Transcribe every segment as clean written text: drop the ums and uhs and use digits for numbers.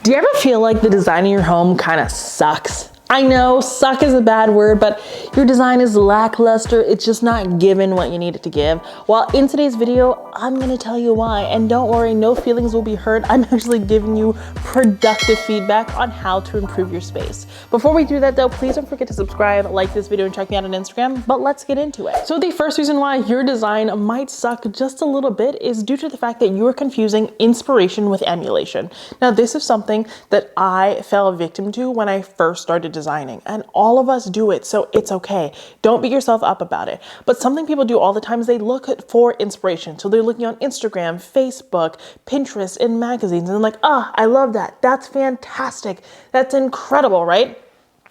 Do you ever feel like the design of your home kind of sucks? I know suck is a bad word, but your design is lackluster. It's just not giving what you need it to give. Well, in today's video, I'm gonna tell you why. And don't worry, no feelings will be hurt. I'm actually giving you productive feedback on how to improve your space. Before we do that though, please don't forget to subscribe, like this video, and check me out on Instagram, but let's get into it. So the first reason why your design might suck just a little bit is due to the fact that you're confusing inspiration with emulation. Now, this is something that I fell victim to when I first started designing, and all of us do it, so it's okay. Don't beat yourself up about it. But something people do all the time is they look for inspiration. So they're looking on Instagram, Facebook, Pinterest, and magazines, and they're like, I love that. That's fantastic. That's incredible, right?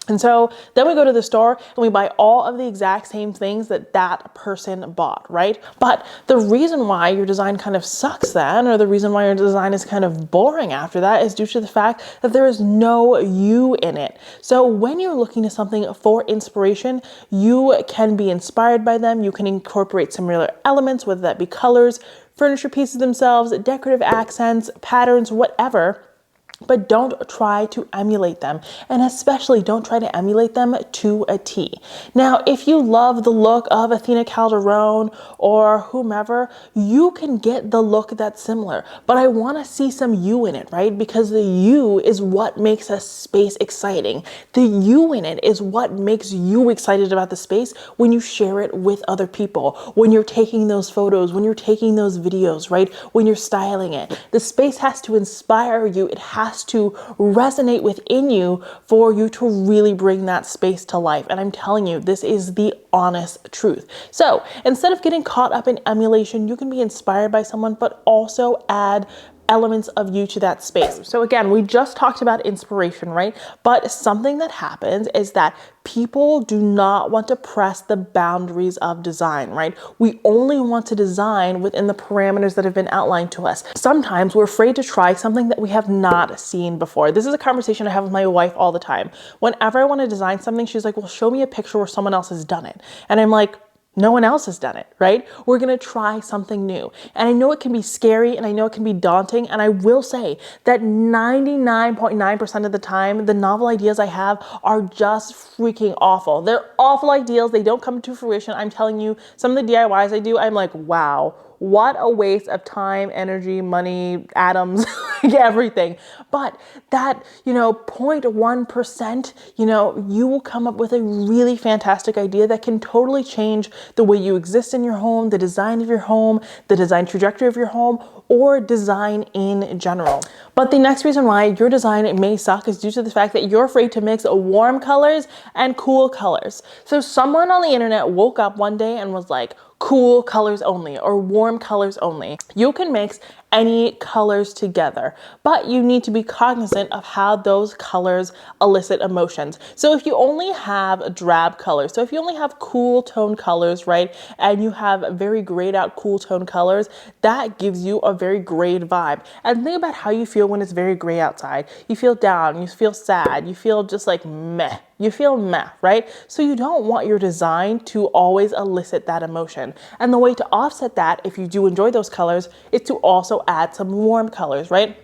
And so then we go to the store and we buy all of the exact same things that that person bought, right? But the reason why your design kind of sucks then, or the reason why your design is kind of boring after that, is due to the fact that there is no you in it. So when you're looking to something for inspiration, you can be inspired by them. You can incorporate similar elements, whether that be colors, furniture pieces themselves, decorative accents, patterns, whatever. But don't try to emulate them, and especially don't try to emulate them to a T. Now, if you love the look of Athena Calderon or whomever, you can get the look that's similar, but I want to see some you in it, right? Because the you is what makes a space exciting. The you in it is what makes you excited about the space when you share it with other people, when you're taking those photos, when you're taking those videos, right? When you're styling it. The space has to inspire you. It has to resonate within you for you to really bring that space to life. And I'm telling you, this is the honest truth. So instead of getting caught up in emulation, you can be inspired by someone, but also add elements of you to that space. So again, we just talked about inspiration, right? But something that happens is that people do not want to press the boundaries of design, right? We only want to design within the parameters that have been outlined to us. Sometimes we're afraid to try something that we have not seen before. This is a conversation I have with my wife all the time. Whenever I want to design something, she's like, well, show me a picture where someone else has done it. And I'm like, no one else has done it, right? We're gonna try something new. And I know it can be scary and I know it can be daunting. And I will say that 99.9% of the time, the novel ideas I have are just freaking awful. They're awful ideas. They don't come to fruition. I'm telling you, some of the DIYs I do, I'm like, wow, what a waste of time, energy, money, atoms, like everything. But that, 0.1%, you will come up with a really fantastic idea that can totally change the way you exist in your home, the design of your home, the design trajectory of your home, or design in general. But the next reason why your design may suck is due to the fact that you're afraid to mix warm colors and cool colors. So someone on the internet woke up one day and was like, cool colors only or warm colors only. You can mix any colors together, but you need to be cognizant of how those colors elicit emotions. So if you only have drab colors, so if you only have cool tone colors, right, and you have very grayed out cool tone colors, that gives you a very grayed vibe. And think about how you feel when it's very gray outside. You feel down, you feel sad, you feel just like meh. You feel meh, right? So you don't want your design to always elicit that emotion. And the way to offset that, if you do enjoy those colors, is to also add some warm colors, right?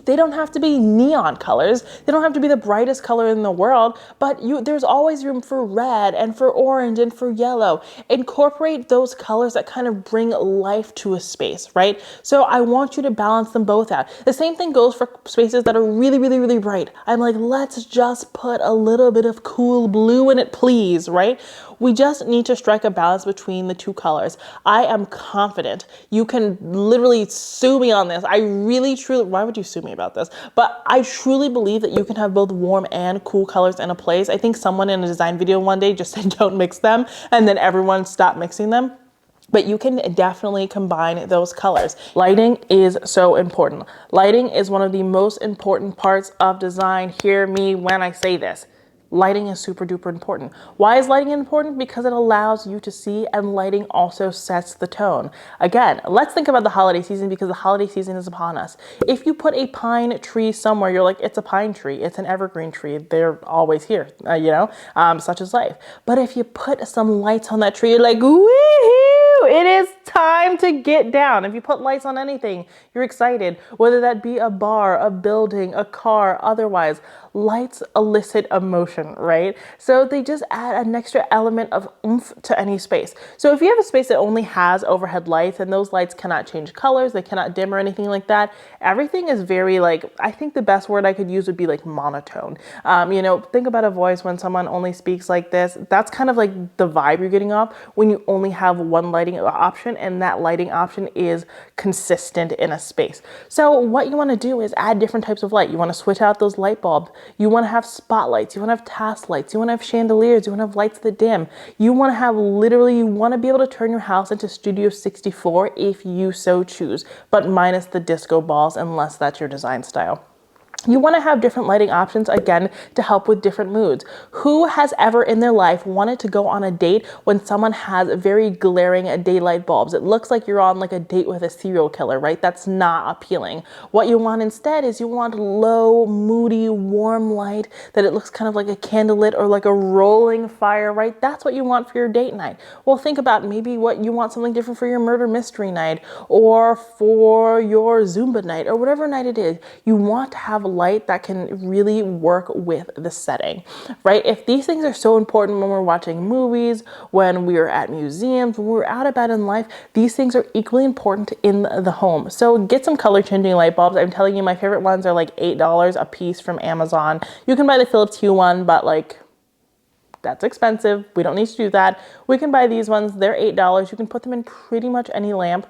They don't have to be neon colors. They don't have to be the brightest color in the world, but there's always room for red and for orange and for yellow. Incorporate those colors that kind of bring life to a space, right? So I want you to balance them both out. The same thing goes for spaces that are really, really, really bright. I'm like, let's just put a little bit of cool blue in it, please, right? We just need to strike a balance between the two colors. I am confident. You can literally sue me on this. I really, truly, why would you sue me about this? But I truly believe that you can have both warm and cool colors in a place. I think someone in a design video one day just said, don't mix them. And then everyone stopped mixing them. But you can definitely combine those colors. Lighting is so important. Lighting is one of the most important parts of design. Hear me when I say this. Lighting is super duper important. Why is lighting important? Because it allows you to see, and lighting also sets the tone. Again, let's think about the holiday season, because the holiday season is upon us. If you put a pine tree somewhere, you're like, it's a pine tree, it's an evergreen tree, they're always here, such is life. But if you put some lights on that tree, you're like, woohoo! It is time to get down. If you put lights on anything, you're excited, whether that be a bar, a building, a car, otherwise. Lights elicit emotion, right? So they just add an extra element of oomph to any space. So if you have a space that only has overhead lights and those lights cannot change colors, they cannot dim or anything like that, everything is very like, I think the best word I could use would be like monotone. Think about a voice when someone only speaks like this. That's kind of like the vibe you're getting off when you only have one lighting option and that lighting option is consistent in a space. So what you want to do is add different types of light. You want to switch out those light bulbs. You want to have spotlights. You want to have task lights. You want to have chandeliers. You want to have lights that dim. You want to have literally, you want to be able to turn your house into Studio 64 if you so choose, but minus the disco balls unless that's your design style. You want to have different lighting options, again, to help with different moods. Who has ever in their life wanted to go on a date when someone has very glaring daylight bulbs? It looks like you're on like a date with a serial killer, right? That's not appealing. What you want instead is you want low, moody, warm light that it looks kind of like a candlelit or like a rolling fire, right? That's what you want for your date night. Well, think about maybe what you want something different for your murder mystery night or for your Zumba night or whatever night it is. You want to have light that can really work with the setting, right? If these things are so important when we're watching movies, when we're at museums, when we're out about in life, these things are equally important in the home. So get some color changing light bulbs. I'm telling you, my favorite ones are like $8 a piece from Amazon. You can buy the Philips Hue one, but like, that's expensive. We don't need to do that. We can buy these ones. They're $8. You can put them in pretty much any lamp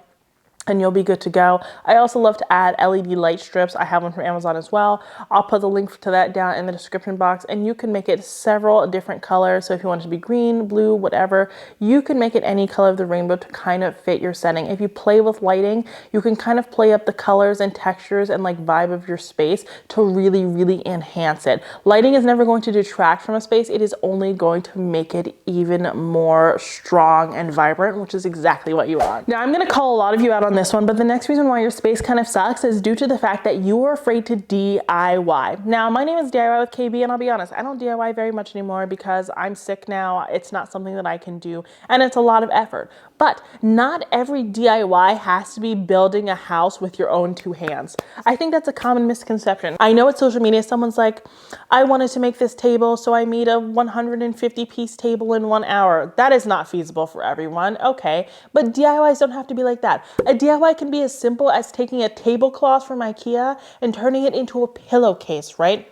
and you'll be good to go. I also love to add LED light strips. I have one from Amazon as well. I'll put the link to that down in the description box, and you can make it several different colors. So if you want it to be green, blue, whatever, you can make it any color of the rainbow to kind of fit your setting. If you play with lighting, you can kind of play up the colors and textures and like vibe of your space to really, really enhance it. Lighting is never going to detract from a space. It is only going to make it even more strong and vibrant, which is exactly what you want. Now I'm gonna call a lot of you out on this one, but the next reason why your space kind of sucks is due to the fact that you are afraid to DIY. Now, my name is DIY with KB, and I'll be honest, I don't DIY very much anymore because I'm sick now. It's not something that I can do, and it's a lot of effort. But not every DIY has to be building a house with your own two hands. I think that's a common misconception. I know at social media, someone's like, I wanted to make this table, so I made a 150-piece table in 1 hour. That is not feasible for everyone, okay? But DIYs don't have to be like that. A DIY can be as simple as taking a tablecloth from IKEA and turning it into a pillowcase, right?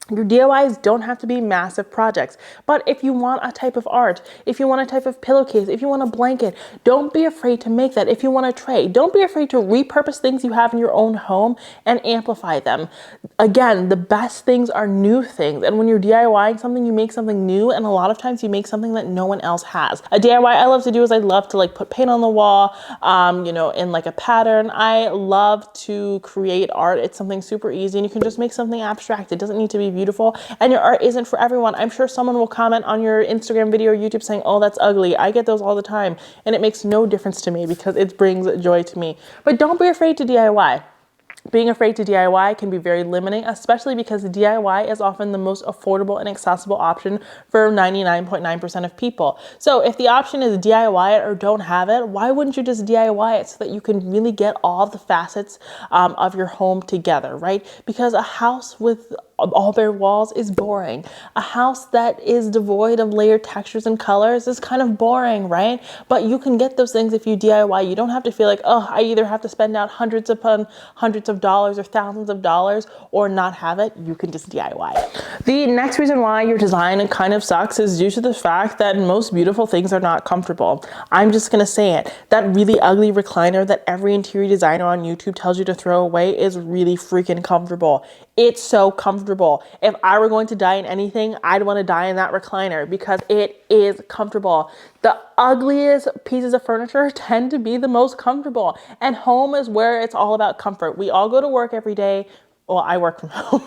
Your DIYs don't have to be massive projects, but if you want a type of art, if you want a type of pillowcase, if you want a blanket, don't be afraid to make that. If you want a tray, don't be afraid to repurpose things you have in your own home and amplify them. Again, the best things are new things, and when you're DIYing something, you make something new, and a lot of times you make something that no one else has. A DIY I love to do is I love to like put paint on the wall, in like a pattern. I love to create art. It's something super easy, and you can just make something abstract. It doesn't need to be beautiful, and your art isn't for everyone. I'm sure someone will comment on your Instagram video or YouTube saying, oh, that's ugly. I get those all the time, and it makes no difference to me because it brings joy to me. But don't be afraid to DIY. Being afraid to DIY can be very limiting, especially because DIY is often the most affordable and accessible option for 99.9% of people. So if the option is DIY it or don't have it, why wouldn't you just DIY it so that you can really get all the facets of your home together, right? Because a house with all bare walls is boring. A house that is devoid of layered textures and colors is kind of boring, right? But you can get those things if you DIY. You don't have to feel like, oh, I either have to spend out hundreds upon hundreds of dollars or thousands of dollars or not have it. You can just DIY. The next reason why your design kind of sucks is due to the fact that most beautiful things are not comfortable. I'm just gonna say it. That really ugly recliner that every interior designer on YouTube tells you to throw away is really freaking comfortable. It's so comfortable. If I were going to die in anything, I'd want to die in that recliner because it is comfortable. The ugliest pieces of furniture tend to be the most comfortable, and home is where it's all about comfort. We all go to work every day. Well, I work from home,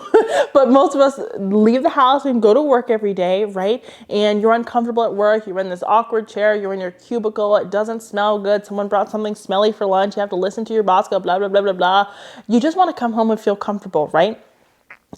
but most of us leave the house and go to work every day, right? And you're uncomfortable at work. You're in this awkward chair. You're in your cubicle. It doesn't smell good. Someone brought something smelly for lunch. You have to listen to your boss go blah, blah, blah, blah, blah. You just want to come home and feel comfortable, right?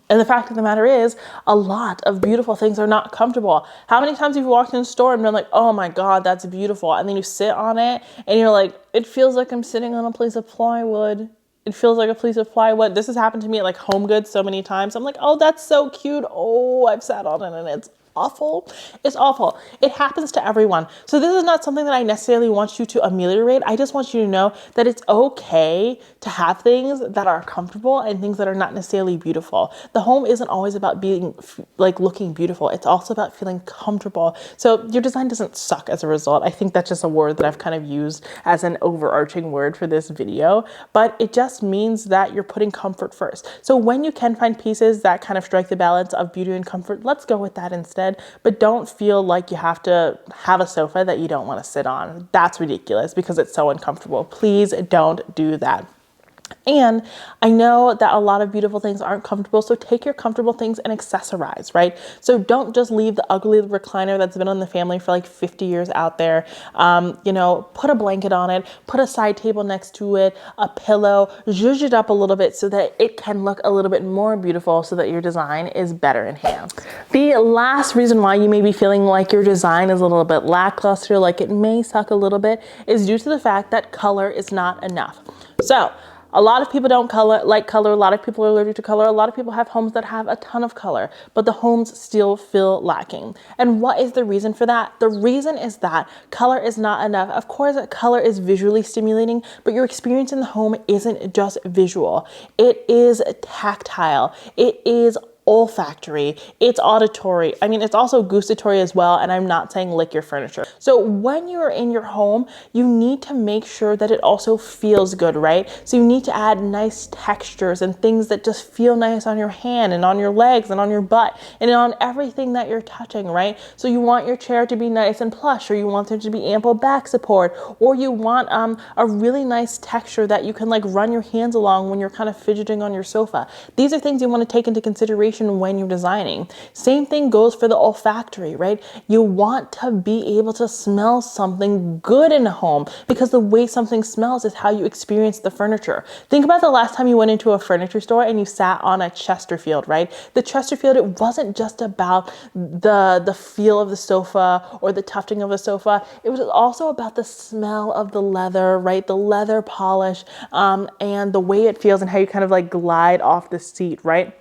And the fact of the matter is, a lot of beautiful things are not comfortable. How many times have you walked in a store and been like, oh my God, that's beautiful. And then you sit on it and you're like, it feels like I'm sitting on a piece of plywood. It feels like a piece of plywood. This has happened to me at like Home Goods so many times. I'm like, oh, that's so cute. Oh, I've sat on it and it's awful. It's awful. It happens to everyone. So this is not something that I necessarily want you to ameliorate. I just want you to know that it's okay to have things that are comfortable and things that are not necessarily beautiful. The home isn't always about being like looking beautiful. It's also about feeling comfortable. So your design doesn't suck as a result. I think that's just a word that I've kind of used as an overarching word for this video, but it just means that you're putting comfort first. So when you can find pieces that kind of strike the balance of beauty and comfort, let's go with that instead. But don't feel like you have to have a sofa that you don't want to sit on. That's ridiculous because it's so uncomfortable. Please don't do that. And I know that a lot of beautiful things aren't comfortable, so take your comfortable things and accessorize, right? So don't just leave the ugly recliner that's been in the family for like 50 years out there. You know, put a blanket on it, put a side table next to it, a pillow, zhuzh it up a little bit so that it can look a little bit more beautiful so that your design is better enhanced. The last reason why you may be feeling like your design is a little bit lackluster, like it may suck a little bit, is due to the fact that color is not enough. So a lot of people don't like color. A lot of people are allergic to color. A lot of people have homes that have a ton of color, but the homes still feel lacking. And what is the reason for that? The reason is that color is not enough. Of course, color is visually stimulating, but your experience in the home isn't just visual. It is tactile. It is olfactory, it's auditory. I mean, it's also gustatory as well. And I'm not saying lick your furniture. So when you're in your home, you need to make sure that it also feels good, right? So you need to add nice textures and things that just feel nice on your hand and on your legs and on your butt and on everything that you're touching, right? So you want your chair to be nice and plush, or you want there to be ample back support, or you want a really nice texture that you can like run your hands along when you're kind of fidgeting on your sofa. These are things you want to take into consideration when you're designing. Same thing goes for the olfactory, right? You want to be able to smell something good in a home because the way something smells is how you experience the furniture. Think about the last time you went into a furniture store and you sat on a Chesterfield, right? The Chesterfield, it wasn't just about the feel of the sofa or the tufting of the sofa. It was also about the smell of the leather, right? The leather polish, and the way it feels and how you kind of like glide off the seat, right?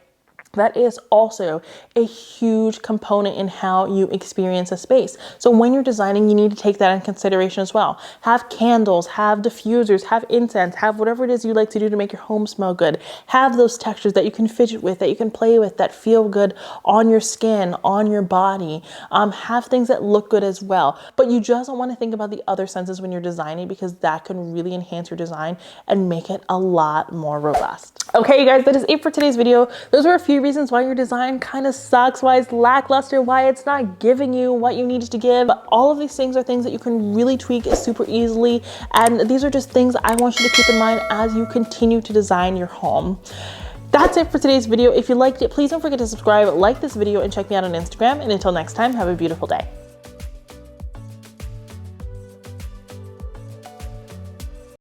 That is also a huge component in how you experience a space. So when you're designing, you need to take that in consideration as well. Have candles, have diffusers, have incense, have whatever it is you like to do to make your home smell good. Have those textures that you can fidget with, that you can play with, that feel good on your skin, on your body. Have things that look good as well. But you just don't want to think about the other senses when you're designing, because that can really enhance your design and make it a lot more robust. Okay, you guys, that is it for today's video. Those were a few reasons why your design kind of sucks, why it's lackluster, why it's not giving you what you needed to give. All of these things are things that you can really tweak super easily. And these are just things I want you to keep in mind as you continue to design your home. That's it for today's video. If you liked it, please don't forget to subscribe, like this video, and check me out on Instagram. And until next time, have a beautiful day.